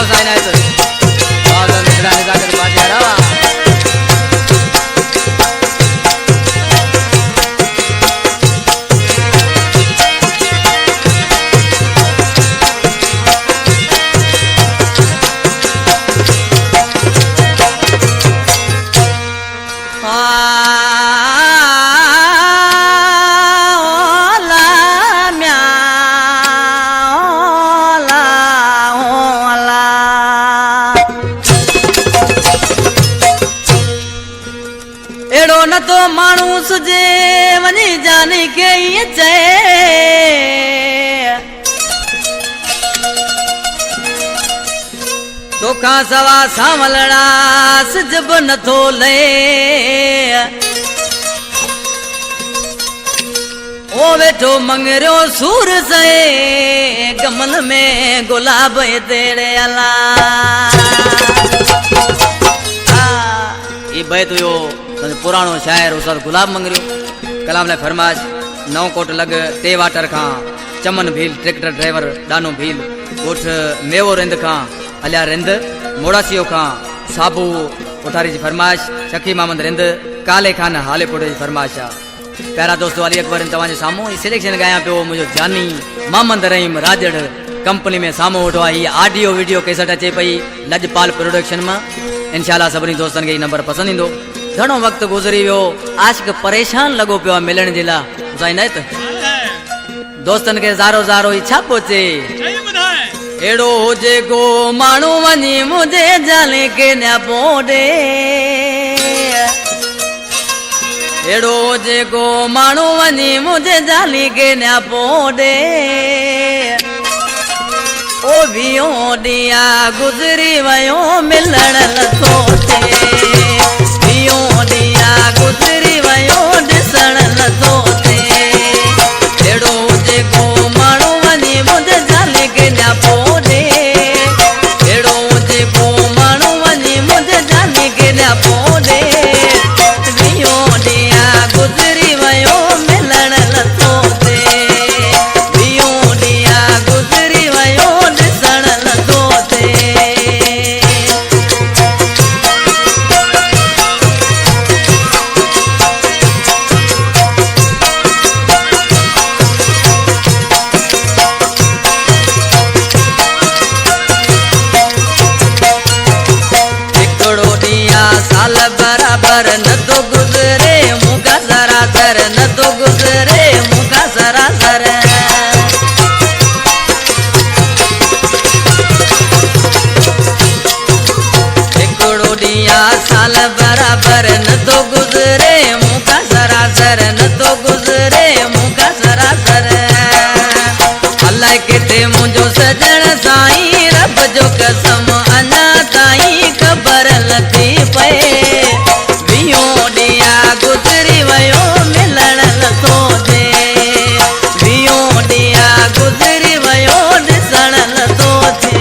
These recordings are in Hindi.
गाव जायनायचं बाजार मित्राने जाकर पाठी रावा न तो मानूस जे वनी जाने के ये चे तो का सवा सामलड़ा सजब न तो ले ओ बेटो मंगरो सूर से गमन में गुलाब तेरे अला ये बैत यो पुरानो शायर उस्ताद गुलाब मंगरियो कलाम ने फरमाश 9 कोट लग ते वाटर खां चमन भील ट्रैक्टर ड्राइवर दानो भील उठ मेवो रिंद खां अलिया रिंद मोड़ासियो खां साबू उठारी जी फरमाश सखी मामद रिंद काले खान हाले पुड़े जी फरमाश प्यारा दोस्तों अली अकबर तवाजे सामो सिलेक्शन गाया पियो मुझो जानी मामद रहीम राजड़ कंपनी में सामो उठो ही ऑडियो वीडियो कैसेट अचे पई लजपाल प्रोडक्शन में इंशाल्लाह सभी दोस्तन के नंबर पसंद इंदो घणो वक्त गुजरी वियो आशिक परेशान लगो पियो मिलण जे ला ज़ाइनात दोस्तन के ज़ारो ज़ारो इच्छा पहुंचे एड़ो जे को मानू वनी मुझे जाले के न पोडे एड़ो जे को मानू वनी मुझे जाली के न पोडे ओ बियो दिया गुजरी वयो मिलण लथोटे दिया गुजरी वयो दिसण लथो थे एड़ो जेको माण्हू वञी मुंहिंजे जाले के न पोडे एड़ो जेको माण्हू वञी मुंहिंजे जाले के न पोडे वियो दिया गुजरी वयो मिलण लथो थे वियो दिया गुजरी वयो दिसण लथो थे साल बराबर न तो गुजरे मुका सरासर न तो गुजरे मुका सरासर एकड़ो दिया साल बराबर न तो गुजरे मुका सरासर न तो गुजरे मुका सरासर अल्लाह के मुझो सजण साईं रब जो कसम अना ताईं खबर लथी पे वियो दिया गुजरी वयो मिलण लथो थे वियो दिया गुजरी वयो दिसण लथो थे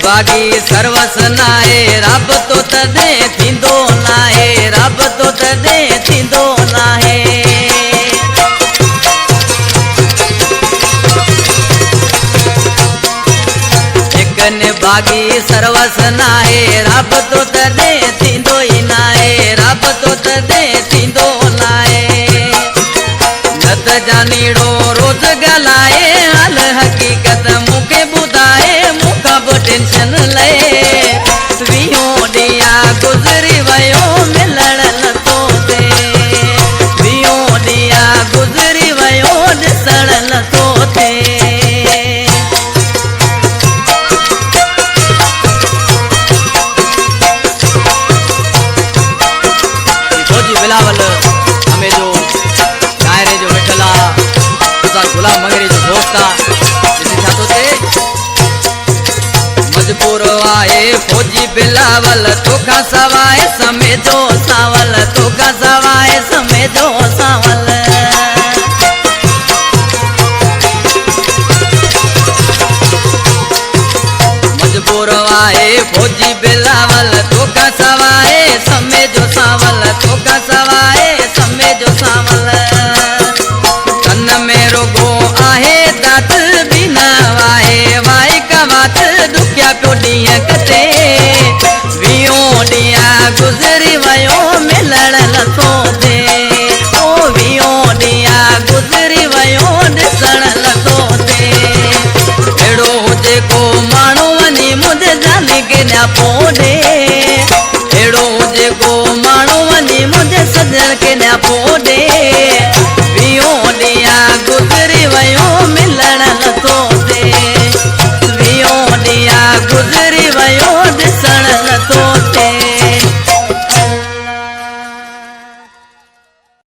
बागी सर्वस नाए रब तो तदे थींदो नाए रब तो तदे थींदो नाए एकन बागी सर्वस नाए रब तो तदे थींदो ही नाए रब तो तदे थींदो नाए नत जानीड़ो रोज गलाए हाल हकीकत मुके बुधाए मुका टेंशन ले वियो दिया गुजरी वयो मिलण लथो थे वियो दिया गुजरी वयो दिसण लथो थे फौजी बिलावल हमें जो शायरे जो मिठला गुलाम मंगरी जो दोस्ता छातो थे मजबूर आए फौजी बिलावल तोखा सवाए समेजो सावल तोखा सवाए समेजो सावल फौजी बिलावल तो का सवाए समय जो सावल तो का सवाए समय जो सावल कन में रोगो आहे दात बिना वाहे वाई का बात दुखिया पियो ॾींहं कटे वियो ॾींहं गुज़री वियो मिलण नथो थिए ओ वियो ॾींहं गुज़री वियो ॾिसण नथो थिए अहिड़ो जेको माण्हू वञी मुंहिंजे जान के न पोइ